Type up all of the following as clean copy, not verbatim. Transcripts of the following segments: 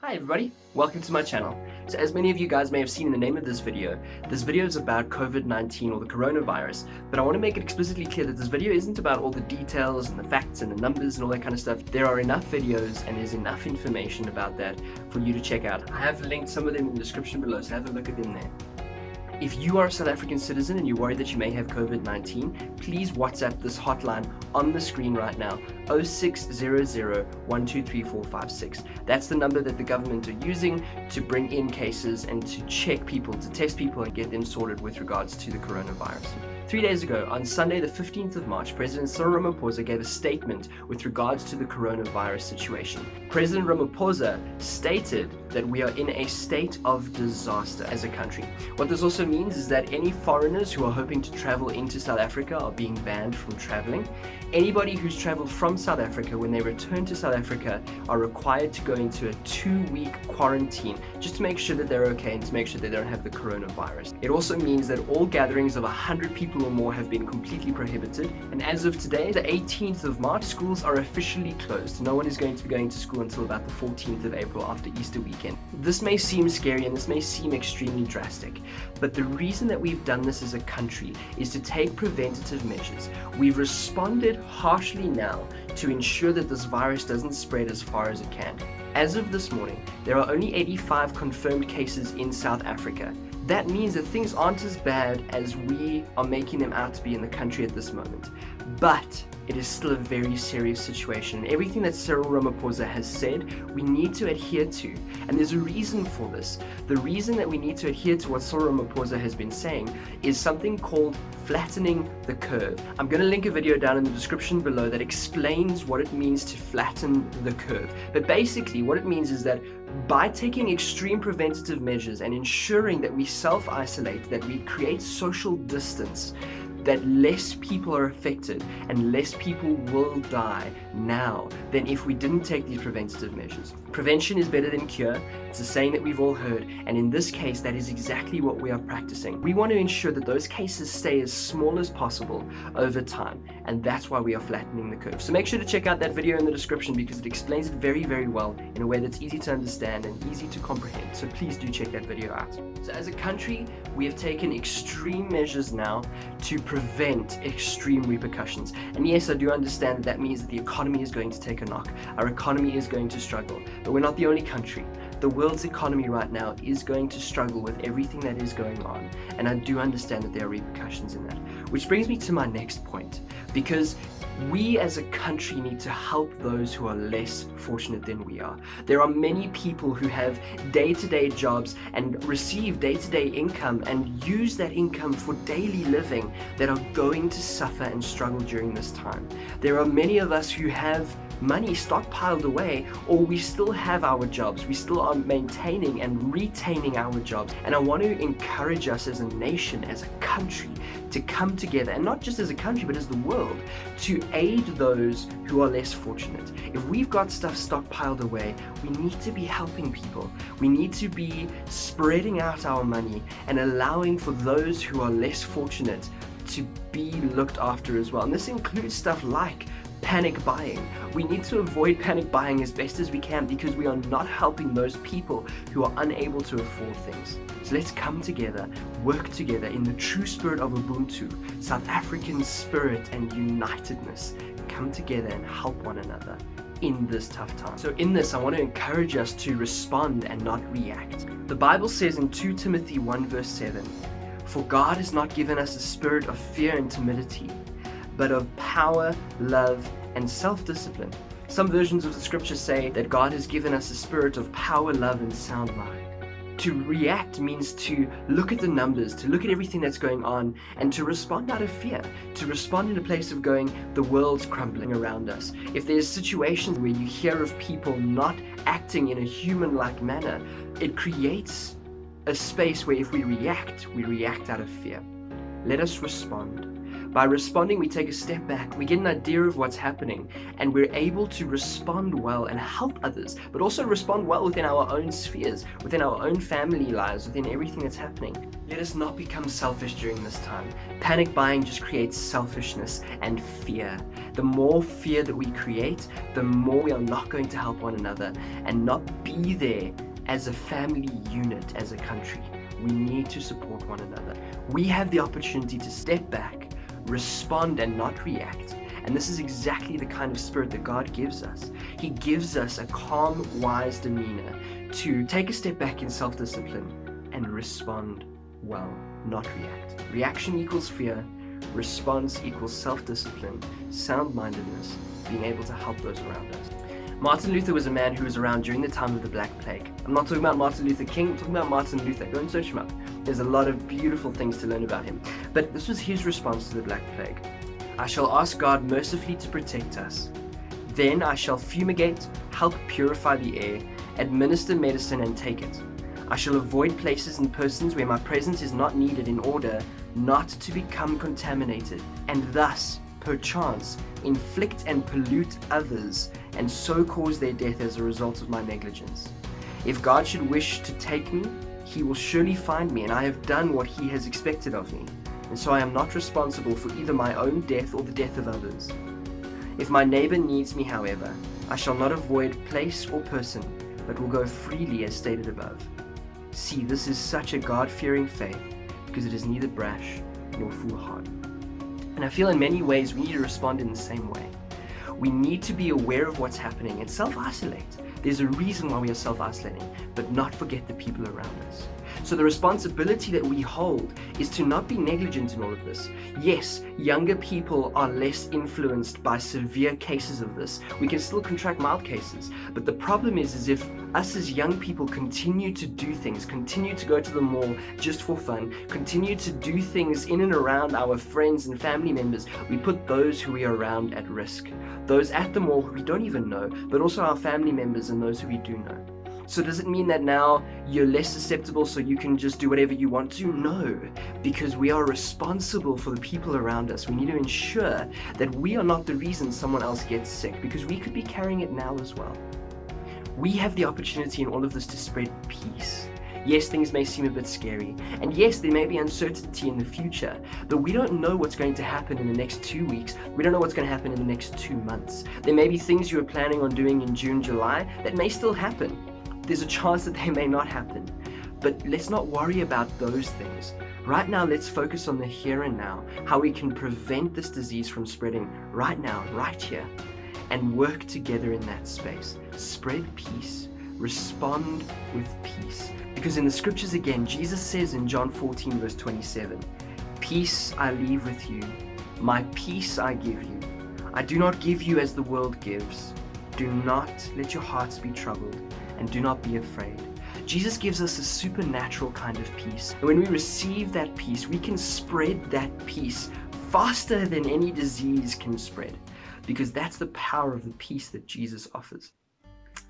Hi everybody, welcome to my channel. So as many of you guys may have seen in the name of this video is about COVID-19 or the coronavirus, but I want to make it explicitly clear that this video isn't about all the details and the facts and the numbers and all that kind of stuff. There are enough videos and there's enough information about that for you to check out. I have linked some of them in the description below, so have a look at them there. If you are a South African citizen and you're worried that you may have COVID-19, please WhatsApp this hotline on the screen right now, 0600-123-456. That's the number that the government are using to bring in cases and to check people, to test people and get them sorted with regards to the coronavirus. 3 days ago, on Sunday the 15th of March, President Cyril Ramaphosa gave a statement with regards to the coronavirus situation. President Ramaphosa stated that we are in a state of disaster as a country. What this also means is that any foreigners who are hoping to travel into South Africa are being banned from traveling. Anybody who's traveled from South Africa, when they return to South Africa, are required to go into a 2-week quarantine just to make sure that they're okay and to make sure they don't have the coronavirus. It also means that all gatherings of 100 people or more have been completely prohibited, and as of today, the 18th of March, schools are officially closed. No one is going to be going to school until about the 14th of April after Easter weekend. This may seem scary and this may seem extremely drastic, but the reason that we've done this as a country is to take preventative measures. We've responded harshly now to ensure that this virus doesn't spread as far as it can. As of this morning, there are only 85 confirmed cases in South Africa. That means that things aren't as bad as we are making them out to be in the country at this moment. But it is still a very serious situation, and everything that Cyril Ramaphosa has said, we need to adhere to. And there's a reason for this. The reason that we need to adhere to what Cyril Ramaphosa has been saying is something called flattening the curve. I'm going to link a video down in the description below that explains what it means to flatten the curve. But basically what it means is that by taking extreme preventative measures and ensuring that we self-isolate, that we create social distance, that less people are affected and less people will die now than if we didn't take these preventative measures. Prevention is better than cure. It's a saying that we've all heard, and in this case that is exactly what we are practicing. We want to ensure that those cases stay as small as possible over time, and that's why we are flattening the curve. So make sure to check out that video in the description because it explains it very, very well in a way that's easy to understand and easy to comprehend. So please do check that video out. So as a country, we have taken extreme measures now to prevent extreme repercussions. And yes, I do understand that means that the economy is going to take a knock. Our economy is going to struggle, but we're not the only country. The world's economy right now is going to struggle with everything that is going on, and I do understand that there are repercussions in that. Which brings me to my next point, because we as a country need to help those who are less fortunate than we are. There are many people who have day-to-day jobs and receive day-to-day income and use that income for daily living that are going to suffer and struggle during this time. There are many of us who have money stockpiled away, or we still have our jobs. We still are maintaining and retaining our jobs. And I want to encourage us as a nation, as a country, to come together, and not just as a country, but as the world, to aid those who are less fortunate. If we've got stuff stockpiled away, we need to be helping people. We need to be spreading out our money and allowing for those who are less fortunate to be looked after as well. And this includes stuff like panic buying. We need to avoid panic buying as best as we can because we are not helping those people who are unable to afford things. So let's come together, work together in the true spirit of Ubuntu, South African spirit and unitedness. Come together and help one another in this tough time. So in this, I want to encourage us to respond and not react. The Bible says in 2 Timothy 1 verse 7, "For God has not given us a spirit of fear and timidity, but of power, love, and self-discipline." Some versions of the scripture say that God has given us a spirit of power, love, and sound mind. To react means to look at the numbers, to look at everything that's going on, and to respond out of fear, to respond in a place of going, the world's crumbling around us. If there's situations where you hear of people not acting in a human-like manner, it creates a space where if we react out of fear. Let us respond. By responding, we take a step back, we get an idea of what's happening, and we're able to respond well and help others, but also respond well within our own spheres, within our own family lives, within everything that's happening. Let us not become selfish during this time. Panic buying just creates selfishness and fear. The more fear that we create, the more we are not going to help one another and not be there as a family unit, as a country. We need to support one another. We have the opportunity to step back, respond and not react. And this is exactly the kind of spirit that God gives us. He gives us a calm, wise demeanor to take a step back in self-discipline and respond well, not react. Reaction equals fear. Response equals self-discipline, sound-mindedness, being able to help those around us. Martin Luther was a man who was around during the time of the Black Plague. I'm not talking about Martin Luther King, I'm talking about Martin Luther. Go and search him up. There's a lot of beautiful things to learn about him. But this was his response to the Black Plague. I shall ask God mercifully to protect us. Then I shall fumigate, help purify the air, administer medicine and take it. I shall avoid places and persons where my presence is not needed in order not to become contaminated, and thus, perchance, inflict and pollute others, and so cause their death as a result of my negligence. If God should wish to take me, he will surely find me, and I have done what he has expected of me, and so I am not responsible for either my own death or the death of others. If my neighbor needs me, however, I shall not avoid place or person, but will go freely as stated above. See, this is such a God-fearing faith, because it is neither brash nor foolhardy. And I feel in many ways we need to respond in the same way. We need to be aware of what's happening and self-isolate. There's a reason why we are self-isolating, but not forget the people around us. So the responsibility that we hold is to not be negligent in all of this. Yes, younger people are less influenced by severe cases of this. We can still contract mild cases, but the problem is if us as young people continue to do things, continue to go to the mall just for fun, continue to do things in and around our friends and family members, we put those who we are around at risk. Those at the mall who we don't even know, but also our family members and those who we do know. So does it mean that now you're less susceptible so you can just do whatever you want to? No, because we are responsible for the people around us. We need to ensure that we are not the reason someone else gets sick, because we could be carrying it now as well. We have the opportunity in all of this to spread peace. Yes, things may seem a bit scary, and yes, there may be uncertainty in the future, but we don't know what's going to happen in the next 2 weeks. We don't know what's going to happen in the next 2 months. There may be things you were planning on doing in June, July that may still happen. There's a chance that they may not happen, but let's not worry about those things. Right now, let's focus on the here and now, how we can prevent this disease from spreading right now, right here, and work together in that space. Spread peace, respond with peace. Because in the scriptures again, Jesus says in John 14 verse 27, "Peace I leave with you, my peace I give you. I do not give you as the world gives. Do not let your hearts be troubled, and do not be afraid." Jesus gives us a supernatural kind of peace. And when we receive that peace, we can spread that peace faster than any disease can spread, because that's the power of the peace that Jesus offers.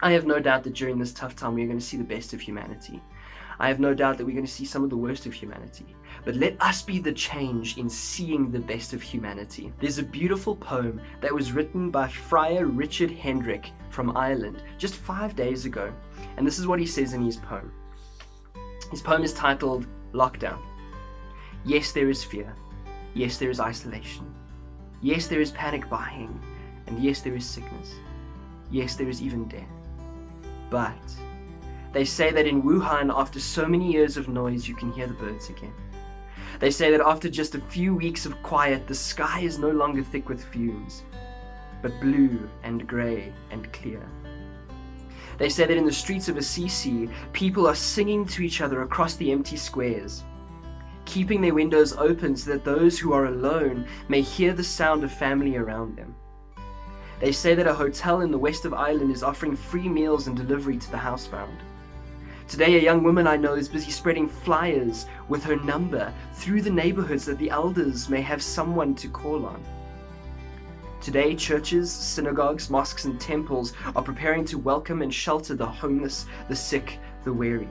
I have no doubt that during this tough time, we're going to see the best of humanity. I have no doubt that we're going to see some of the worst of humanity. But let us be the change in seeing the best of humanity. There's a beautiful poem that was written by Friar Richard Hendrick from Ireland just 5 days ago. And this is what he says in his poem. His poem is titled Lockdown. Yes, there is fear. Yes, there is isolation. Yes, there is panic buying. And yes, there is sickness. Yes, there is even death. But they say that in Wuhan, after so many years of noise, you can hear the birds again. They say that after just a few weeks of quiet, the sky is no longer thick with fumes, but blue and grey and clear. They say that in the streets of Assisi, people are singing to each other across the empty squares, keeping their windows open so that those who are alone may hear the sound of family around them. They say that a hotel in the west of Ireland is offering free meals and delivery to the housebound. Today, a young woman I know is busy spreading flyers with her number through the neighborhoods that the elders may have someone to call on. Today, churches, synagogues, mosques, and temples are preparing to welcome and shelter the homeless, the sick, the weary.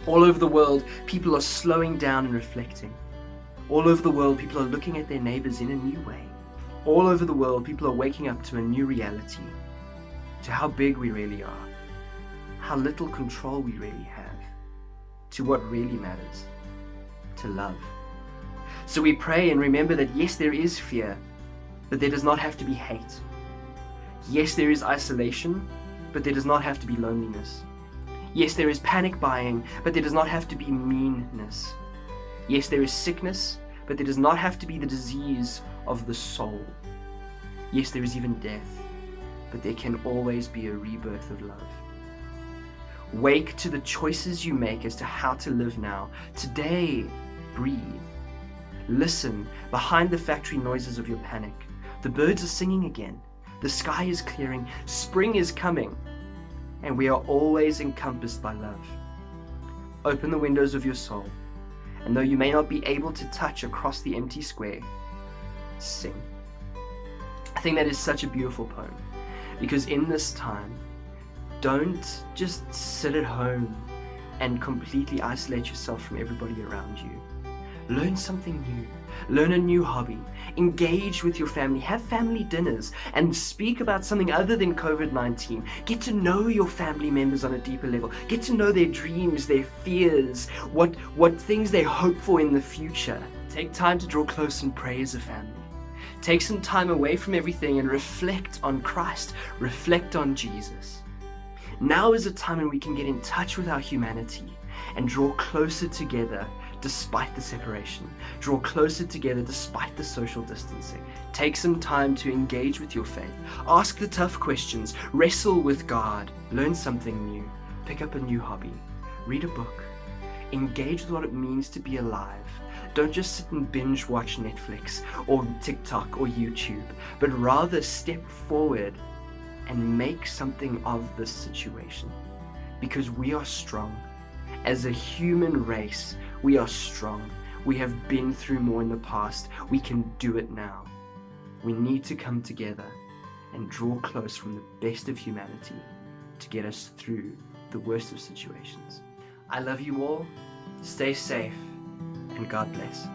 All over the world, people are slowing down and reflecting. All over the world, people are looking at their neighbors in a new way. All over the world, people are waking up to a new reality, to how big we really are, how little control we really have, to what really matters, to love. So we pray and remember that yes, there is fear, but there does not have to be hate. Yes, there is isolation, but there does not have to be loneliness. Yes, there is panic buying, but there does not have to be meanness. Yes, there is sickness, but there does not have to be the disease of the soul. Yes, there is even death, but there can always be a rebirth of love. Wake to the choices you make as to how to live now. Today, breathe. Listen behind the factory noises of your panic. The birds are singing again. The sky is clearing. Spring is coming. And we are always encompassed by love. Open the windows of your soul. And though you may not be able to touch across the empty square, sing. I think that is such a beautiful poem, because in this time, don't just sit at home and completely isolate yourself from everybody around you. Learn something new. Learn a new hobby. Engage with your family. Have family dinners and speak about something other than COVID-19. Get to know your family members on a deeper level. Get to know their dreams, their fears, what things they hope for in the future. Take time to draw close and pray as a family. Take some time away from everything and reflect on Christ. Reflect on Jesus. Now is a time when we can get in touch with our humanity and draw closer together despite the separation. Draw closer together despite the social distancing. Take some time to engage with your faith. Ask the tough questions. Wrestle with God. Learn something new. Pick up a new hobby. Read a book. Engage with what it means to be alive. Don't just sit and binge watch Netflix or TikTok or YouTube, but rather step forward and make something of this situation, because we are strong. As a human race, we are strong. We have been through more in the past. We can do it now. We need to come together and draw close from the best of humanity to get us through the worst of situations. I love you all. Stay safe, and God bless.